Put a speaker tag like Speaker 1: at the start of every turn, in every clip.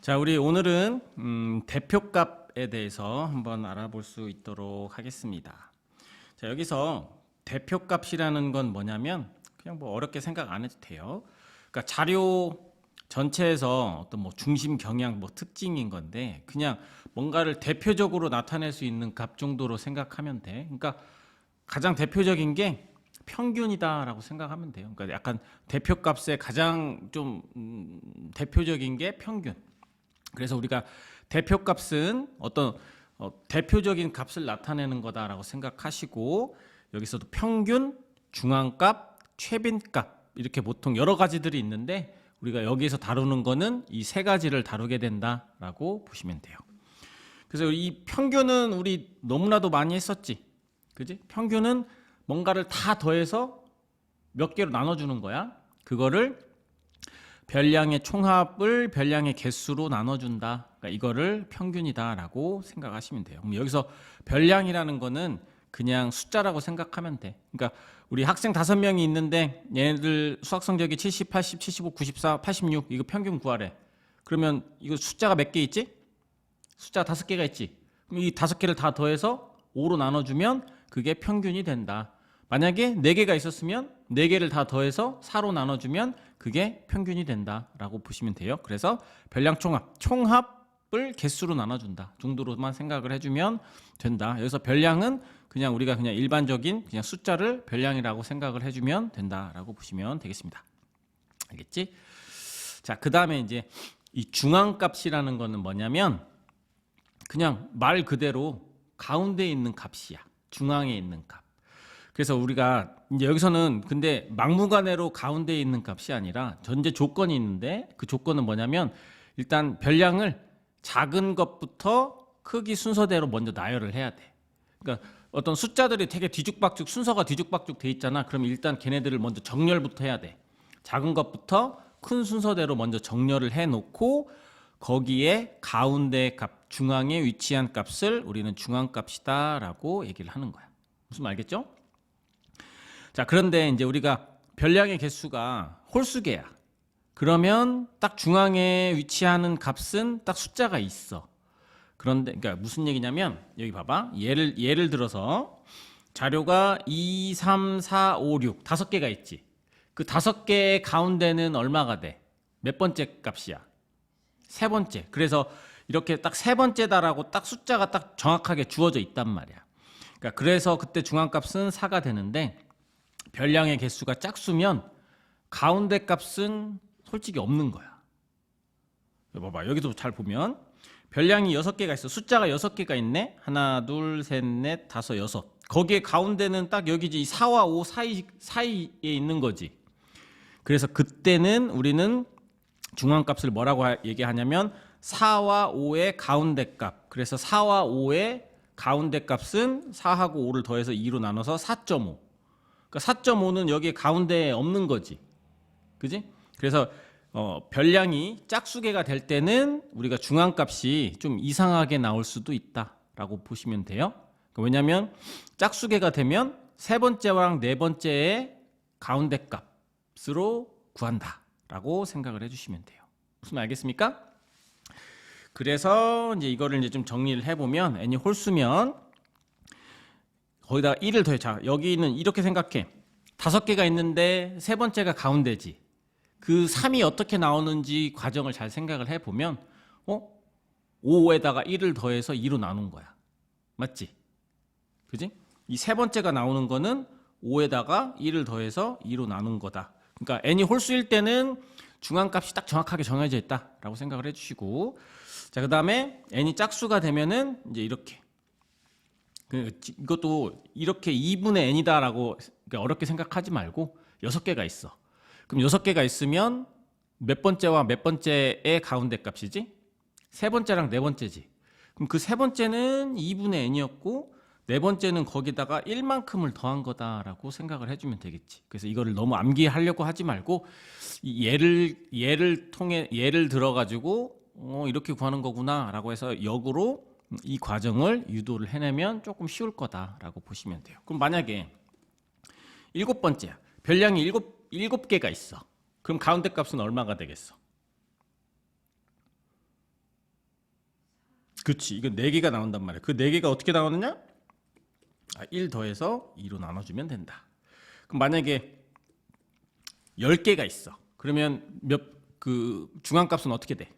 Speaker 1: 자, 우리 오늘은 대표값에 대해서 한번 알아볼 수 있도록 하겠습니다. 자, 여기서 대표값이라는 건 뭐냐면 그냥 뭐 어렵게 생각 안 해도 돼요. 그러니까 자료 전체에서 어떤 뭐 중심 경향 뭐 특징인 건데 그냥 뭔가를 대표적으로 나타낼 수 있는 값 정도로 생각하면 돼. 그러니까 가장 대표적인 게 평균이다라고 생각하면 돼요. 그러니까 약간 대표값의 가장 좀 대표적인 게 평균. 그래서 우리가 대표값은 어떤 대표적인 값을 나타내는 거다라고 생각하시고 여기서도 평균, 중앙값, 최빈값 이렇게 보통 여러 가지들이 있는데 우리가 여기서 다루는 거는 이 세 가지를 다루게 된다라고 보시면 돼요. 그래서 이 평균은 우리 너무나도 많이 했었지. 그지? 평균은 뭔가를 다 더해서 몇 개로 나눠주는 거야. 그거를 별량의 총합을 별량의 개수로 나눠준다. 그러니까 이거를 평균이다라고 생각하시면 돼요. 그럼 여기서 별량이라는 거는 그냥 숫자라고 생각하면 돼. 그러니까 우리 학생 5명이 있는데 얘네들 수학 성적이 70, 80, 75, 94, 86 이거 평균 구하래. 그러면 이거 숫자가 몇 개 있지? 숫자가 5개가 있지. 그럼 이 5개를 다 더해서 5로 나눠주면 그게 평균이 된다. 만약에 4개가 있었으면 4개를 다 더해서 4로 나눠주면 그게 평균이 된다라고 보시면 돼요. 그래서 별량 총합을 개수로 나눠준다 정도로만 생각을 해주면 된다. 여기서 별량은 그냥 우리가 그냥 일반적인 그냥 숫자를 별량이라고 생각을 해주면 된다라고 보시면 되겠습니다. 알겠지? 자, 그 다음에 이제 이 중앙값이라는 거는 뭐냐면 그냥 말 그대로 가운데에 있는 값이야. 중앙에 있는 값. 그래서 우리가 이제 여기서는 근데 막무가내로 가운데에 있는 값이 아니라 전제 조건이 있는데 그 조건은 뭐냐면 일단 별량을 작은 것부터 크기 순서대로 먼저 나열을 해야 돼. 그러니까 어떤 숫자들이 되게 뒤죽박죽 순서가 뒤죽박죽 돼 있잖아. 그럼 일단 걔네들을 먼저 정렬부터 해야 돼. 작은 것부터 큰 순서대로 먼저 정렬을 해놓고 거기에 가운데 값, 중앙에 위치한 값을 우리는 중앙값이다라고 얘기를 하는 거야. 무슨 말 알겠죠? 자, 그런데 이제 우리가 별량의 개수가 홀수개야. 그러면 딱 중앙에 위치하는 값은 딱 숫자가 있어. 그런데 그러니까 무슨 얘기냐면 여기 봐봐. 예를 들어서 자료가 2, 3, 4, 5, 6 5개가 있지. 그 5개의 가운데는 얼마가 돼? 몇 번째 값이야? 세 번째. 그래서 이렇게 딱 세 번째다라고 딱 숫자가 딱 정확하게 주어져 있단 말이야. 그러니까 그래서 그때 중앙값은 4가 되는데 별량의 개수가 짝수면 가운데 값은 솔직히 없는 거야. 봐봐. 여기도 잘 보면 별량이 6개가 있어. 숫자가 6개가 있네. 하나, 둘, 셋, 넷, 다섯, 여섯. 거기에 가운데는 딱 여기지. 4와 5 사이에 있는 거지. 그래서 그때는 우리는 중앙값을 뭐라고 얘기하냐면 4와 5의 가운데 값. 그래서 4와 5의 가운데 값은 4하고 5를 더해서 2로 나눠서 4.5. 그러니까 4.5는 여기 가운데에 없는 거지. 그지? 그래서 별량이 짝수개가 될 때는 우리가 중앙값이 좀 이상하게 나올 수도 있다라고 보시면 돼요. 왜냐하면 짝수개가 되면 세 번째랑 네 번째의 가운데 값으로 구한다라고 생각을 해주시면 돼요. 무슨 말 알겠습니까? 그래서 이제 이거를 이제 좀 정리를 해보면 n이 홀수면 거기다 1을 더해. 자, 여기는 이렇게 생각해. 5개가 있는데 세 번째가 가운데지. 그 3이 어떻게 나오는지 과정을 잘 생각을 해보면 5에다가 1을 더해서 2로 나눈 거야. 맞지? 그지? 이 세 번째가 나오는 거는 5에다가 1을 더해서 2로 나눈 거다. 그러니까 n이 홀수일 때는 중앙값이 딱 정확하게 정해져 있다라고 생각을 해주시고, 자, 그 다음에 n이 짝수가 되면은 이제 이렇게. 이것도 이렇게 2분의 n이다라고 어렵게 생각하지 말고 6개가 있어. 그럼 6개가 있으면 몇 번째와 몇 번째의 가운데 값이지? 세 번째랑 네 번째지. 그럼 그 세 번째는 2분의 n이었고 네 번째는 거기다가 1만큼을 더한 거다라고 생각을 해주면 되겠지. 그래서 이거를 너무 암기하려고 하지 말고 예를 들어가지고 이렇게 구하는 거구나라고 해서 역으로 이 과정을 유도를 해내면 조금 쉬울 거다라고 보시면 돼요. 그럼 만약에 7번째야. 별량이 7개가 있어. 그럼 가운데 값은 얼마가 되겠어? 그치. 이거 4개가 나온단 말이야. 그 4개가 어떻게 나오느냐? 1 더해서 2로 나눠주면 된다. 그럼 만약에 10개가 있어. 그러면 그 중앙값은 어떻게 돼?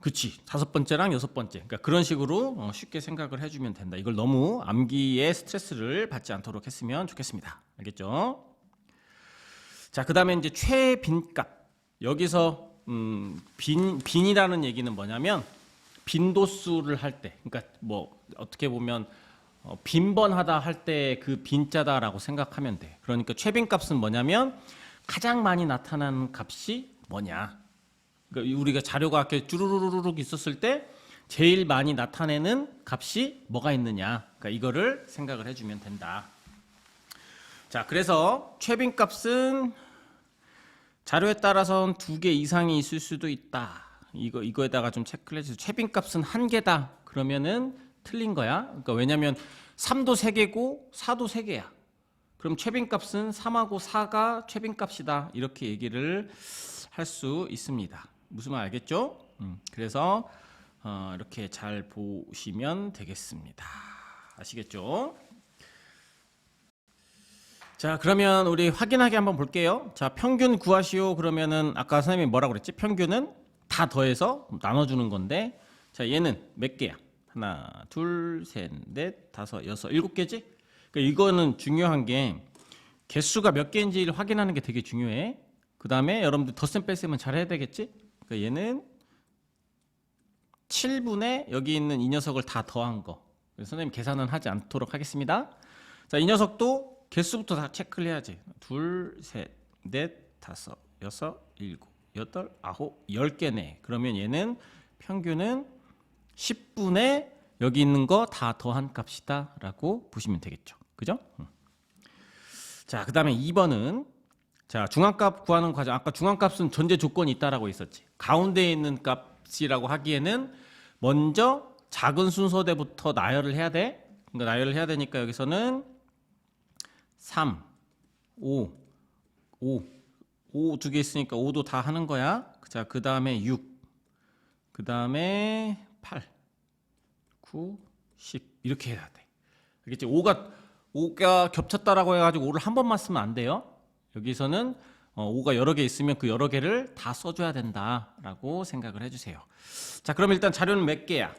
Speaker 1: 그치. 5번째랑 6번째. 그러니까 그런 식으로 쉽게 생각을 해주면 된다. 이걸 너무 암기에 스트레스를 받지 않도록 했으면 좋겠습니다. 알겠죠? 자, 그 다음에 이제 최빈값. 여기서 빈이라는 얘기는 뭐냐면 빈도수를 할 때, 그러니까 뭐 어떻게 보면 빈번하다 할 때 그 빈자다라고 생각하면 돼. 그러니까 최빈값은 뭐냐면 가장 많이 나타나는 값이 뭐냐. 그러니까 우리가 자료가 이렇게 쭈루루루룩 있었을 때 제일 많이 나타내는 값이 뭐가 있느냐. 그러니까 이거를 생각을 해주면 된다. 자, 그래서 최빈값은 자료에 따라서는 2개 이상이 있을 수도 있다. 이거에다가 좀 체크를 해주세요. 최빈값은 1개다. 그러면은 틀린 거야. 그러니까 왜냐면 3도 3개고 4도 3개야. 그럼 최빈값은 3하고 4가 최빈값이다. 이렇게 얘기를 할 수 있습니다. 무슨 말 알겠죠? 그래서 이렇게 잘 보시면 되겠습니다. 아시겠죠? 자, 그러면 우리 확인하게 한번 볼게요. 자, 평균 구하시오. 그러면은 아까 선생님이 뭐라고 그랬지? 평균은 다 더해서 나눠주는 건데, 자, 얘는 몇 개야? 하나, 둘, 셋, 넷, 다섯, 여섯, 7개지? 그러니까 이거는 중요한 게 개수가 몇 개인지를 확인하는 게 되게 중요해. 그 다음에 여러분들 덧셈 뺄셈은 잘 해야 되겠지? 그러니까 얘는 7분의 여기 있는 이 녀석을 다 더한 거. 그래서 선생님 계산은 하지 않도록 하겠습니다. 자, 이 녀석도 개수부터 다 체크를 해야지. 둘, 셋, 넷, 다섯, 여섯, 일곱, 여덟, 아홉, 10개네. 그러면 얘는 평균은 10분의 여기 있는 거 다 더한 값이다 라고 보시면 되겠죠. 그죠? 자, 그 다음에 2번은 자, 중앙값 구하는 과정. 아까 중앙값은 전제 조건이 있다라고 있었지. 가운데에 있는 값이라고 하기에는 먼저 작은 순서대부터 나열을 해야 돼. 그러니까 나열을 해야 되니까 여기서는 3, 5, 5 두 개 있으니까 5도 다 하는 거야. 자, 그 다음에 6, 그 다음에 8, 9, 10 이렇게 해야 돼. 알겠지? 5가 겹쳤다라고 해가지고 5를 한 번만 쓰면 안 돼요. 여기서는 5가 여러 개 있으면 그 여러 개를 다 써줘야 된다라고 생각을 해주세요. 자, 그럼 일단 자료는 몇 개야?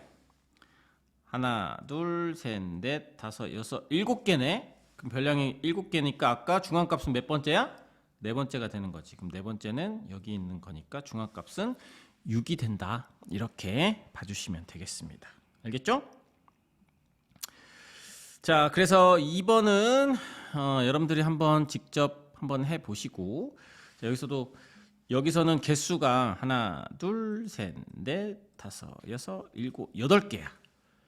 Speaker 1: 하나, 둘, 셋, 넷, 다섯, 여섯, 7개네. 그럼 별량이 7개니까 아까 중앙값은 몇 번째야? 4번째가 되는 거지. 그럼 4번째는 여기 있는 거니까 중앙값은 6이 된다. 이렇게 봐주시면 되겠습니다. 알겠죠? 자, 그래서 2번은 여러분들이 한번 직접 한번 해보시고, 자, 여기서는 개수가 하나, 둘, 셋, 넷, 다섯, 여섯, 일곱, 8개야.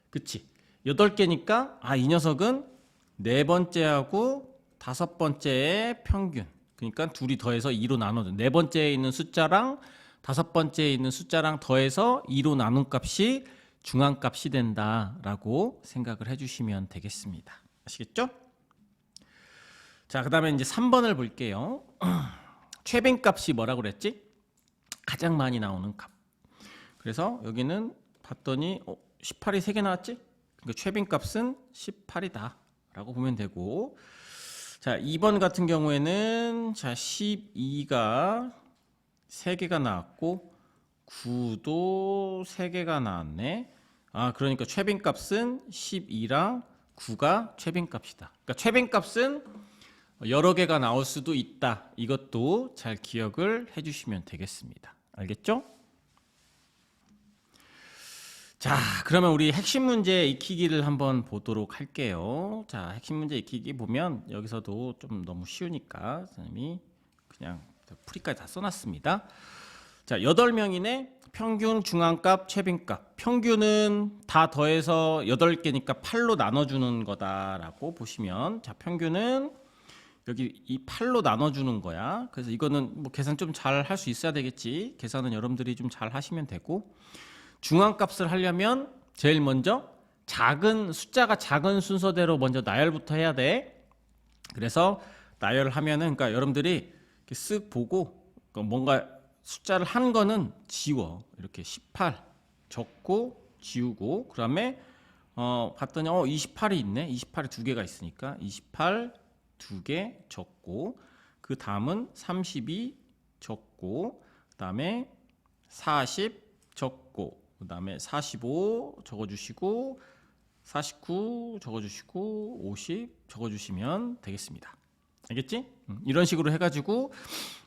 Speaker 1: 그치? 8개니까 이 녀석은 4번째하고 5번째의 평균. 그러니까 둘이 더해서 2로 나눠줘. 4번째에 있는 숫자랑 5번째에 있는 숫자랑 더해서 2로 나눈 값이 중앙값이 된다라고 생각을 해주시면 되겠습니다. 아시겠죠? 자, 그 다음에 이제 3번을 볼게요. 최빈값이 뭐라고 그랬지? 가장 많이 나오는 값. 그래서 여기는 봤더니 18이 3개 나왔지? 그러니까 최빈값은 18이다 라고 보면 되고, 자, 2번 같은 경우에는 자 12가 3개가 나왔고 9도 3개가 나왔네. 그러니까 최빈값은 12랑 9가 최빈값이다. 그러니까 최빈값은 여러 개가 나올 수도 있다. 이것도 잘 기억을 해주시면 되겠습니다. 알겠죠? 자, 그러면 우리 핵심 문제 익히기를 한번 보도록 할게요. 자, 핵심 문제 익히기 보면 여기서도 좀 너무 쉬우니까 선생님이 그냥 풀이까지 다 써놨습니다. 자, 8명이네. 평균, 중앙값, 최빈값. 평균은 다 더해서 8개니까 8로 나눠주는 거다라고 보시면, 자, 평균은 여기 이 8로 나눠주는 거야. 그래서 이거는 뭐 계산 좀 잘 할 수 있어야 되겠지. 계산은 여러분들이 좀 잘 하시면 되고, 중앙값을 하려면 제일 먼저 숫자가 작은 순서대로 먼저 나열부터 해야 돼. 그래서 나열을 하면은, 그러니까 여러분들이 이렇게 쓱 보고 뭔가 숫자를 한 거는 지워. 이렇게 18, 적고 지우고 그 다음에 봤더니 28이 있네. 28이 두 개가 있으니까 28 두 개 적고 그 다음은 32 적고 그 다음에 40 적고 그 다음에 45 적어주시고 49 적어주시고 50 적어주시면 되겠습니다. 알겠지? 이런 식으로 해가지고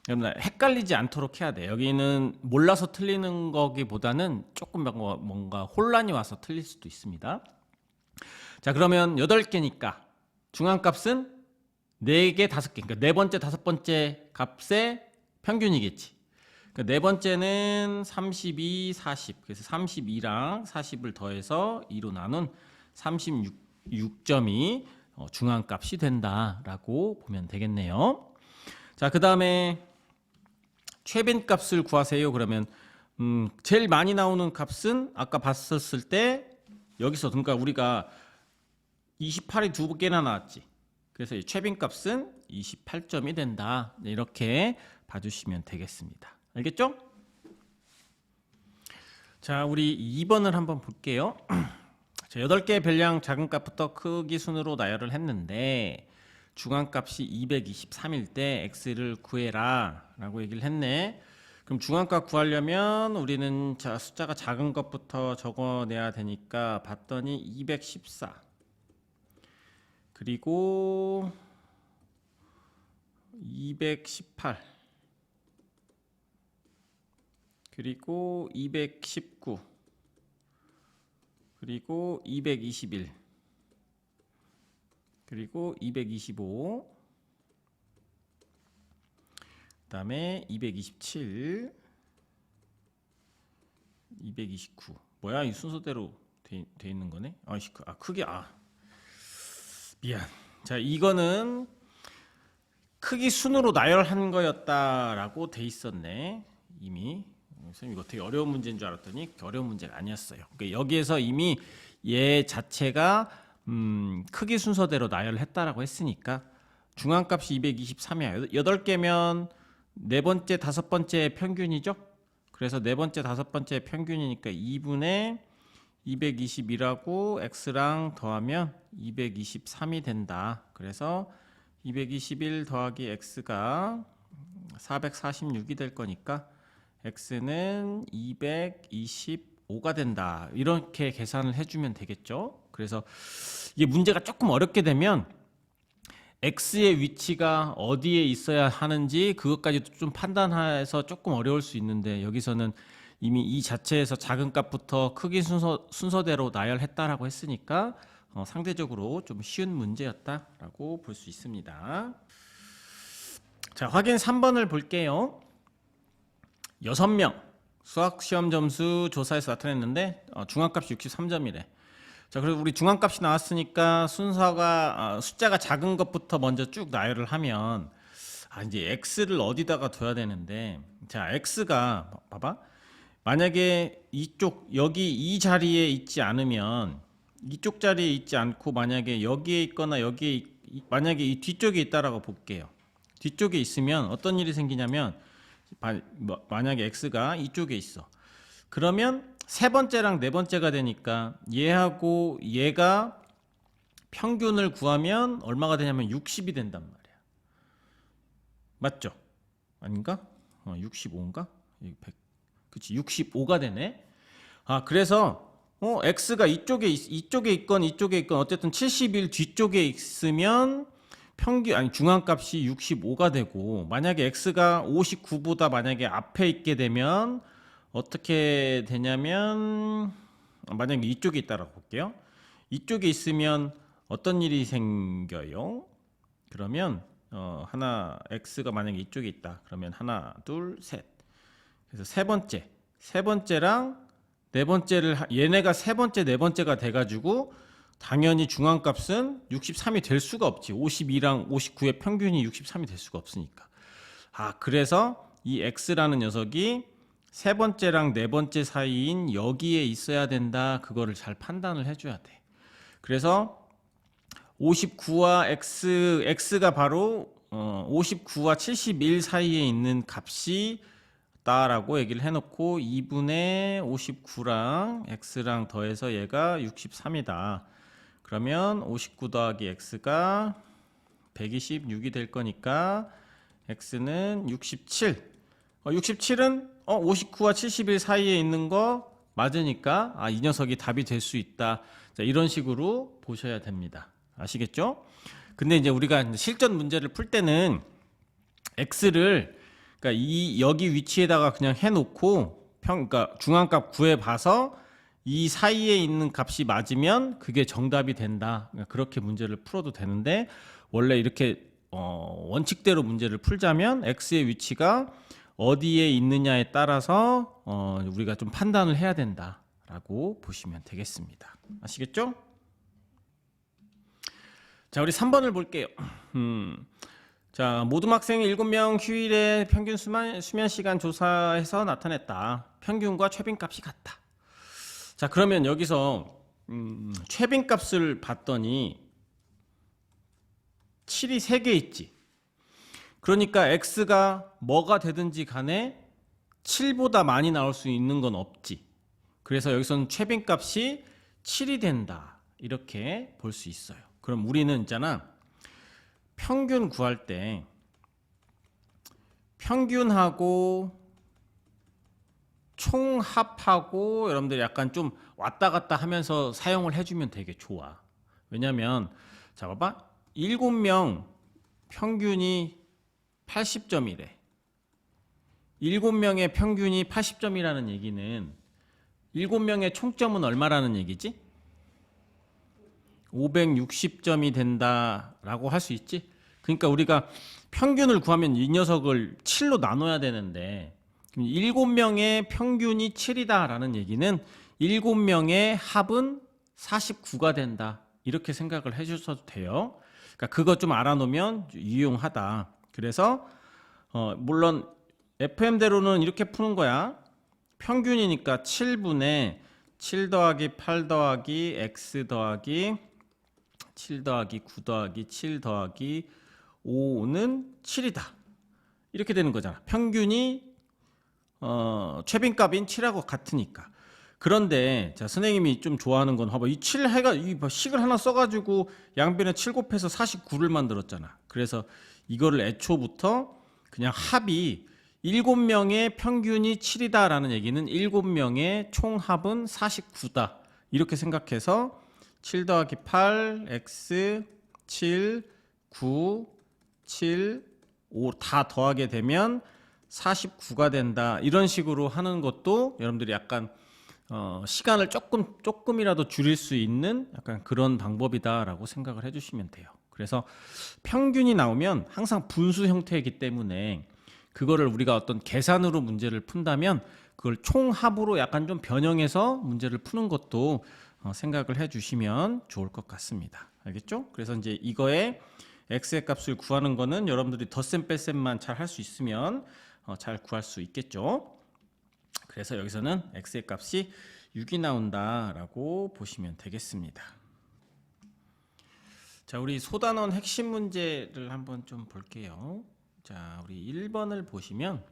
Speaker 1: 여러분들 헷갈리지 않도록 해야 돼. 여기는 몰라서 틀리는 거기보다는 조금 뭔가 혼란이 와서 틀릴 수도 있습니다. 자, 그러면 8개니까 중앙값은 4개, 5개. 그러니까 네 번째, 다섯 번째 값의 평균이겠지. 그러니까 네 번째는 32, 40. 그래서 32랑 40을 더해서 2로 나눈 36점이 중앙값이 된다라고 보면 되겠네요. 자, 그 다음에 최빈값을 구하세요. 그러면 제일 많이 나오는 값은 아까 봤었을 때 여기서 그러니까 우리가 28이 두 개나 나왔지. 그래서 이 최빈값은 28점이 된다. 이렇게 봐주시면 되겠습니다. 알겠죠? 자, 우리 2번을 한번 볼게요. 자, 8개의 별량 작은 값부터 크기 순으로 나열을 했는데 중앙값이 223일 때 x를 구해라 라고 얘기를 했네. 그럼 중앙값 구하려면 우리는 자, 숫자가 작은 것부터 적어내야 되니까 봤더니 214 그리고 218 그리고 219 그리고 221 그리고 225 그 다음에 227 229 뭐야 이 순서대로 돼 있는 거네. 크게 미안. 자, 이거는 크기 순으로 나열한 거였다라고 돼 있었네. 이미 선생님 이거 되게 어려운 문제인 줄 알았더니 어려운 문제가 아니었어요. 그러니까 여기에서 이미 얘 자체가 크기 순서대로 나열을 했다라고 했으니까 중앙값이 223이야. 8개면 네 번째, 다섯 번째 평균이죠. 그래서 네 번째, 다섯 번째 평균이니까 2분의 220이라고 x랑 더하면 223이 된다. 그래서 221 더하기 x가 446이 될 거니까 x는 225가 된다. 이렇게 계산을 해주면 되겠죠. 그래서 이게 문제가 조금 어렵게 되면 x의 위치가 어디에 있어야 하는지 그것까지도 좀 판단해서 조금 어려울 수 있는데 여기서는 이미 이 자체에서 작은 값부터 크기 순서대로 나열했다라고 했으니까 상대적으로 좀 쉬운 문제였다라고 볼 수 있습니다. 자, 확인 3번을 볼게요. 6명 수학시험 점수 조사에서 나타냈는데 중앙값이 63점이래. 자, 그리고 우리 중앙값이 나왔으니까 순서가 숫자가 작은 것부터 먼저 쭉 나열을 하면 이제 x를 어디다가 둬야 되는데 자, x가 봐봐. 만약에 여기 이 자리에 있지 않으면 이쪽 자리에 있지 않고 만약에 여기에 있거나 만약에 이 뒤쪽에 있다라고 볼게요. 뒤쪽에 있으면 어떤 일이 생기냐면 만약에 x가 이쪽에 있어. 그러면 세 번째랑 네 번째가 되니까 얘하고 얘가 평균을 구하면 얼마가 되냐면 60이 된단 말이야. 맞죠? 아닌가? 65인가? 100. 그치, 65가 되네. 그래서 x가 이쪽에 있건 이쪽에 있건 어쨌든 71 뒤쪽에 있으면 중앙값이 65가 되고 만약에 x가 59보다 만약에 앞에 있게 되면 어떻게 되냐면 만약에 이쪽에 있다라고 볼게요. 이쪽에 있으면 어떤 일이 생겨요? 그러면 x가 만약에 이쪽에 있다. 그러면 하나, 둘, 셋. 그래서 세 번째랑 네 번째를 얘네가 세 번째, 네 번째가 돼가지고 당연히 중앙값은 63이 될 수가 없지. 52랑 59의 평균이 63이 될 수가 없으니까. 그래서 이 x라는 녀석이 세 번째랑 네 번째 사이인 여기에 있어야 된다. 그거를 잘 판단을 해줘야 돼. 그래서 59와 x가 바로 59와 71 사이에 있는 값이 없다라고 얘기를 해놓고 2분의 59랑 x랑 더해서 얘가 63이다. 그러면 59 더하기 x가 126이 될 거니까 x는 67. 67은 59와 71 사이에 있는 거 맞으니까 이 녀석이 답이 될 수 있다. 자, 이런 식으로 보셔야 됩니다. 아시겠죠? 근데 이제 우리가 실전 문제를 풀 때는 x를 그러니까 여기 위치에다가 그냥 해놓고 그러니까 중앙값 구해봐서 이 사이에 있는 값이 맞으면 그게 정답이 된다. 그러니까 그렇게 문제를 풀어도 되는데 원래 이렇게 원칙대로 문제를 풀자면 x의 위치가 어디에 있느냐에 따라서 우리가 좀 판단을 해야 된다라고 보시면 되겠습니다. 아시겠죠? 자, 우리 3번을 볼게요. 자, 모든 학생이 7명 휴일에 평균 수면 시간 조사해서 나타냈다. 평균과 최빈값이 같다. 자, 그러면 여기서 최빈값을 봤더니 7이 3개 있지. 그러니까 x가 뭐가 되든지 간에 7보다 많이 나올 수 있는 건 없지. 그래서 여기서는 최빈값이 7이 된다. 이렇게 볼 수 있어요. 그럼 우리는 있잖아. 평균 구할 때 평균하고 총합하고 여러분들이 약간 좀 왔다 갔다 하면서 사용을 해주면 되게 좋아. 왜냐면 자 봐봐. 7명 평균이 80점이래. 7명의 평균이 80점이라는 얘기는 7명의 총점은 얼마라는 얘기지? 560점이 된다라고 할 수 있지? 그러니까 우리가 평균을 구하면 이 녀석을 7로 나눠야 되는데 7명의 평균이 7이다라는 얘기는 7명의 합은 49가 된다. 이렇게 생각을 해 주셔도 돼요. 그러니까 그거 좀 알아놓으면 유용하다. 그래서 물론 FM대로는 이렇게 푸는 거야. 평균이니까 7분의 7 더하기 8 더하기 x 더하기 7 더하기 9 더하기 7 더하기 5는 7이다. 이렇게 되는 거잖아. 평균이 최빈값인 7하고 같으니까. 그런데 자 선생님이 좀 좋아하는 건 봐봐. 이 7해가 이 식을 하나 써가지고 양변에 7 곱해서 49를 만들었잖아. 그래서 이거를 애초부터 그냥 합이 7명의 평균이 7이다라는 얘기는 7명의 총합은 49다. 이렇게 생각해서 7 더하기 8, x, 7, 9, 7, 5 다 더하게 되면 49가 된다. 이런 식으로 하는 것도 여러분들이 약간 시간을 조금이라도 줄일 수 있는 약간 그런 방법이다라고 생각을 해주시면 돼요. 그래서 평균이 나오면 항상 분수 형태이기 때문에 그거를 우리가 어떤 계산으로 문제를 푼다면 그걸 총합으로 약간 좀 변형해서 문제를 푸는 것도 생각을 해주시면 좋을 것 같습니다. 알겠죠? 그래서 이제 이거에 x의 값을 구하는 거는 여러분들이 덧셈 뺄셈만 잘 할 수 있으면 잘 구할 수 있겠죠. 그래서 여기서는 x의 값이 6이 나온다라고 보시면 되겠습니다. 자, 우리 소단원 핵심 문제를 한번 좀 볼게요. 자, 우리 1번을 보시면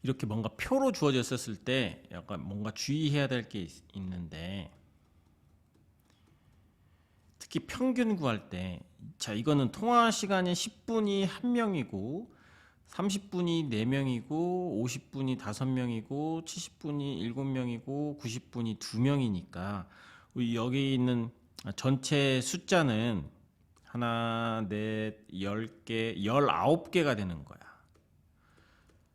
Speaker 1: 이렇게 뭔가 표로 주어졌을 때 약간 뭔가 주의해야 될 게 있는데 특히 평균 구할 때 자, 이거는 통화 시간이 10분이 1명이고 30분이 4명이고 50분이 5명이고 70분이 7명이고 90분이 2명이니까 여기 있는 전체 숫자는 하나, 넷, 10개, 19개가 되는 거야.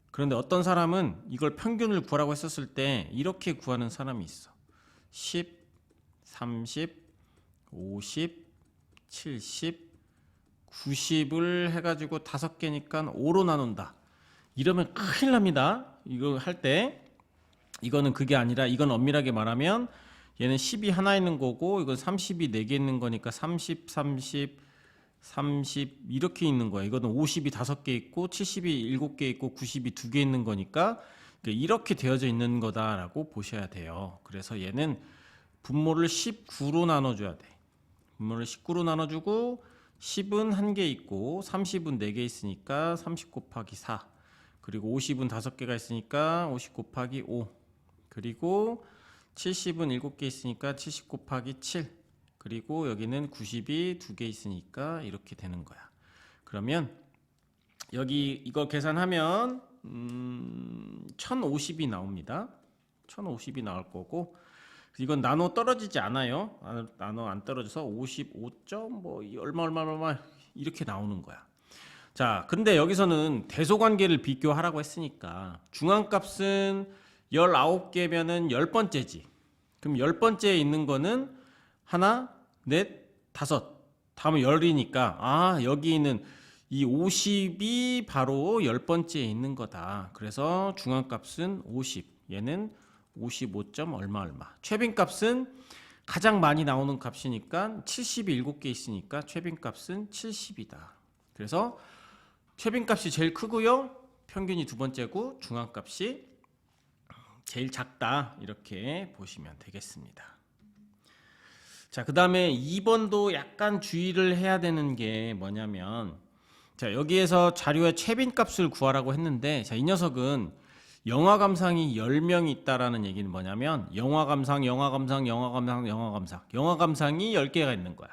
Speaker 1: 그런데 어떤 사람은 이걸 평균을 구하라고 했었을 때 이렇게 구하는 사람이 있어. 10, 30, 50, 70, 90을 해가지고 5개니까 5로 나눈다. 이러면 큰일 납니다. 이거 할 때 이거는 그게 아니라 이건 엄밀하게 말하면 얘는 10이 하나 있는 거고 이건 30이 4개 있는 거니까 30, 30, 30 이렇게 있는 거야. 이거는 50이 5개 있고 70이 7개 있고 90이 2개 있는 거니까 이렇게 되어져 있는 거다라고 보셔야 돼요. 그래서 얘는 분모를 19로 나눠줘야 돼. 분모를 19로 나눠주고 10은 1개 있고 30은 4개 있으니까 30 곱하기 4. 그리고 50은 5개가 있으니까 50 곱하기 5. 그리고 70은 7개 있으니까 70 곱하기 7. 그리고 여기는 90이 2개 있으니까 이렇게 되는 거야. 그러면 여기 이거 계산하면 1050이 나옵니다. 1050이 나올 거고, 이건 나눠 떨어지지 않아요. 나눠 안 떨어져서 55점 뭐 얼마 이렇게 나오는 거야. 자, 근데 여기서는 대소관계를 비교하라고 했으니까 중앙값은 19개면은 10번째지. 그럼 10번째에 있는 거는 하나, 넷, 다섯. 다음에 10이니까 여기 있는 이 50이 바로 10번째에 있는 거다. 그래서 중앙값은 50. 얘는 55점 얼마. 최빈값은 가장 많이 나오는 값이니까 70이 7개 있으니까 최빈값은 70이다. 그래서 최빈값이 제일 크고요. 평균이 두 번째고 중앙값이 제일 작다. 이렇게 보시면 되겠습니다. 자, 그 다음에 2번도 약간 주의를 해야 되는 게 뭐냐면, 자, 여기에서 자료의 최빈값을 구하라고 했는데, 자, 이 녀석은 영화 감상이 10명이 있다라는 얘기는 뭐냐면 영화 감상이 10개가 있는 거야.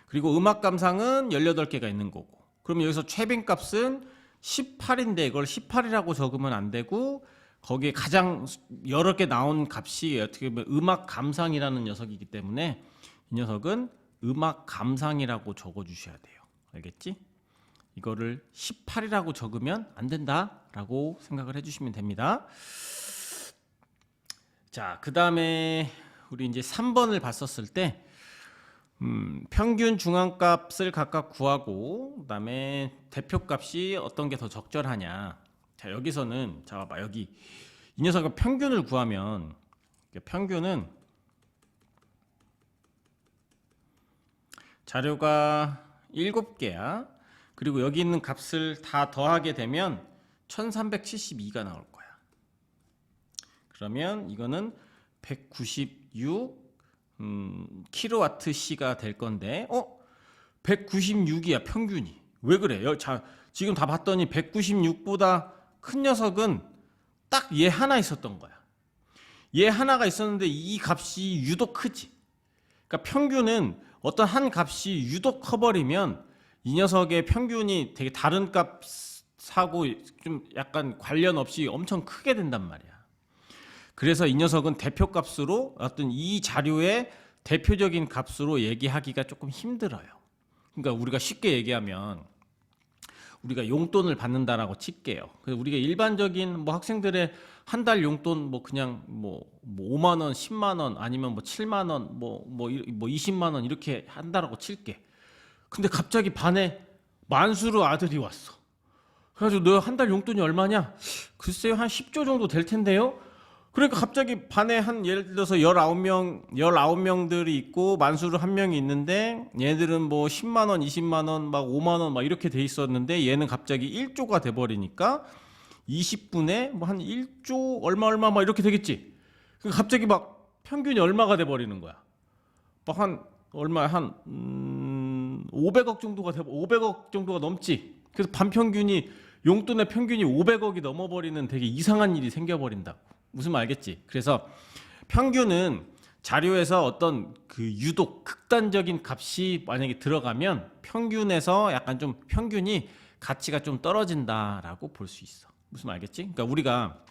Speaker 1: 그리고 음악 감상은 18개가 있는 거고. 그럼 여기서 최빈값은 18인데 이걸 18이라고 적으면 안 되고, 거기에 가장 여러 개 나온 값이 어떻게 보면 음악 감상이라는 녀석이기 때문에 이 녀석은 음악 감상이라고 적어 주셔야 돼요. 알겠지? 이거를 18이라고 적으면 안 된다라고 생각을 해주시면 됩니다. 자, 그 다음에 우리 이제 3번을 봤었을 때 평균 중앙값을 각각 구하고, 그 다음에 대표값이 어떤 게 더 적절하냐. 자, 여기서는 자, 봐봐. 여기 이 녀석의 평균을 구하면, 평균은 자료가 7개야. 그리고 여기 있는 값을 다 더하게 되면 1372가 나올 거야. 그러면 이거는 196 킬로와트시가 될 건데, 196이야 평균이. 왜 그래? 자, 지금 다 봤더니 196보다 큰 녀석은 딱 얘 하나 있었던 거야. 얘 하나가 있었는데 이 값이 유독 크지. 그러니까 평균은 어떤 한 값이 유독 커버리면 이 녀석의 평균이 되게 다른 값하고 좀 약간 관련 없이 엄청 크게 된단 말이야. 그래서 이 녀석은 대표값으로 어떤 이 자료의 대표적인 값으로 얘기하기가 조금 힘들어요. 그러니까 우리가 쉽게 얘기하면 우리가 용돈을 받는다라고 칠게요. 그래서 우리가 일반적인 뭐 학생들의 한 달 용돈 뭐 그냥 뭐 5만 원, 10만 원 아니면 뭐 7만 원, 뭐 20만 원 이렇게 한다라고 칠게. 근데 갑자기 반에 만수르 아들이 왔어. 그래가지고 너 한 달 용돈이 얼마냐? 글쎄요, 한 10조 정도 될 텐데요. 그러니까 갑자기 반에 한 예를 들어서 19명들이 있고 만수르 한 명이 있는데 얘들은 뭐 10만 원, 20만 원, 막 5만 원 막 이렇게 돼 있었는데 얘는 갑자기 1조가 돼 버리니까 20분에 뭐 한 1조 얼마 막 이렇게 되겠지. 그러니까 갑자기 막 평균이 얼마가 돼 버리는 거야. 막 한 500억 정도가 넘지. 그래서 반평균이 용돈의 평균이 500억이 넘어버리는 되게 이상한 일이 생겨버린다고. 무슨 말 알겠지? 그래서 평균은 자료에서 어떤 그 유독 극단적인 값이 만약에 들어가면 평균에서 약간 좀 평균이 가치가 좀 떨어진다라고 볼 수 있어. 무슨 말 알겠지? 그러니까 우리가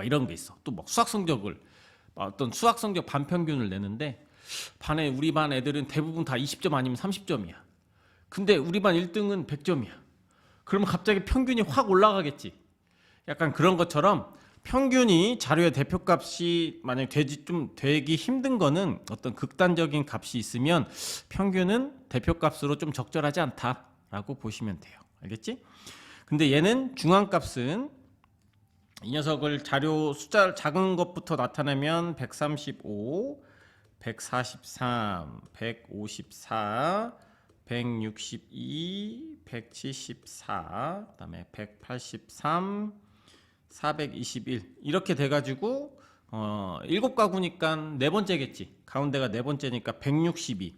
Speaker 1: 이런 게 있어. 또 뭐 수학 성적을 어떤 수학 성적 반평균을 내는데 반에 우리 반 애들은 대부분 다 20점 아니면 30점이야. 근데 우리 반 1등은 100점이야. 그러면 갑자기 평균이 확 올라가겠지. 약간 그런 것처럼 평균이 자료의 대표값이 만약 좀 되기 힘든 거는 어떤 극단적인 값이 있으면 평균은 대표값으로 좀 적절하지 않다라고 보시면 돼요. 알겠지? 근데 얘는 중앙값은 이 녀석을 자료 숫자 작은 것부터 나타내면 135, 143, 154, 162, 174, 그다음에 183, 421 이렇게 돼가지고 7가구니까 네 번째겠지. 가운데가 네 번째니까 162.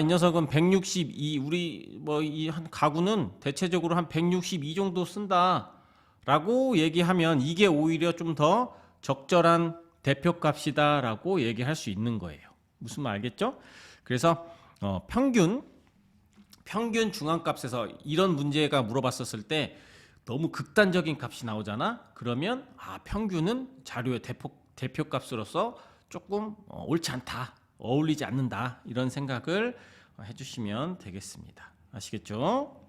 Speaker 1: 이 녀석은 162. 우리 뭐 이 한 가구는 대체적으로 한 162 정도 쓴다. 라고 얘기하면 이게 오히려 좀 더 적절한 대표값이다 라고 얘기할 수 있는 거예요. 무슨 말 알겠죠? 그래서 평균 중앙값에서 이런 문제가 물어봤었을 때 너무 극단적인 값이 나오잖아. 그러면 평균은 자료의 대표값으로서 조금 옳지 않다, 어울리지 않는다, 이런 생각을 해주시면 되겠습니다. 아시겠죠?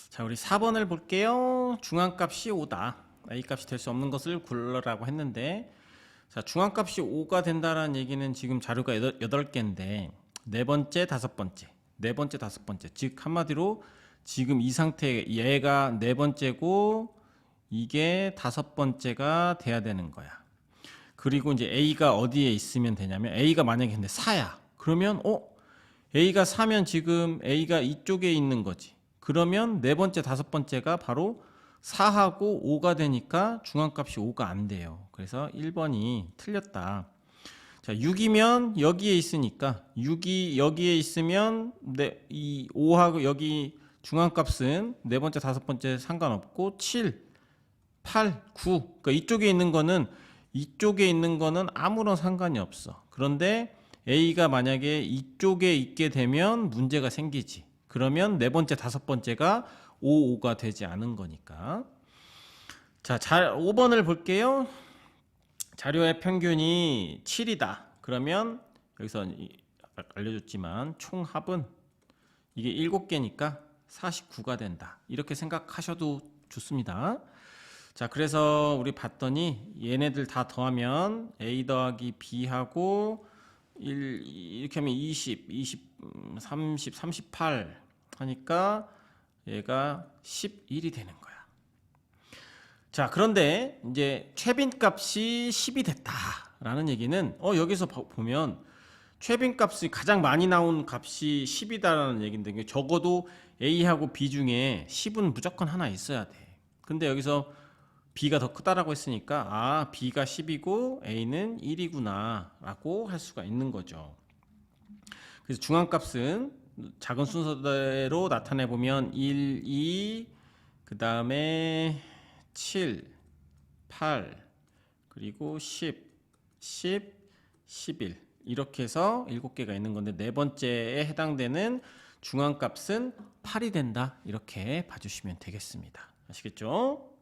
Speaker 1: 자, 우리 4번을 볼게요. 중앙값이 5다. A값이 될 수 없는 것을 골라라고 했는데, 자, 중앙값이 5가 된다는 얘기는 지금 자료가 8개인데 네 번째, 다섯 번째, 즉 한마디로 지금 이 상태, 얘가 네 번째고 이게 다섯 번째가 돼야 되는 거야. 그리고 이제 A가 어디에 있으면 되냐면, A가 만약에 근데 4야. 그러면 A가 4면 지금 A가 이쪽에 있는 거지. 그러면 네 번째, 다섯 번째가 바로 4하고 5가 되니까 중앙값이 5가 안 돼요. 그래서 1번이 틀렸다. 자, 6이면 여기에 있으니까 6이 여기에 있으면 이 5하고 여기 중앙값은 네 번째, 다섯 번째 상관없고 7, 8, 9. 그러니까 이쪽에 있는 거는 아무런 상관이 없어. 그런데 A가 만약에 이쪽에 있게 되면 문제가 생기지. 그러면 네 번째, 다섯 번째가 5, 5가 되지 않은 거니까. 자, 5번을 볼게요. 자료의 평균이 7이다. 그러면 여기서 알려줬지만 총합은 이게 7개니까 49가 된다. 이렇게 생각하셔도 좋습니다. 자, 그래서 우리 봤더니 얘네들 다 더하면 A 더하기 B하고 1 이렇게 하면 20, 30, 38 하니까 얘가 11이 되는 거야. 자, 그런데 이제 최빈값이 10이 됐다라는 얘기는 여기서 보면 최빈값이 가장 많이 나온 값이 10이다라는 얘기인데, 적어도 A하고 B 중에 10은 무조건 하나 있어야 돼. 근데 여기서 B가 더 크다라고 했으니까 B가 10이고 A는 1이구나 라고 할 수가 있는 거죠. 그래서 중앙값은 작은 순서대로 나타내 보면 1, 2, 그 다음에 7, 8, 그리고 10, 11 이렇게 해서 7개가 있는 건데, 네 번째에 해당되는 중앙값은 8이 된다, 이렇게 봐주시면 되겠습니다. 아시겠죠?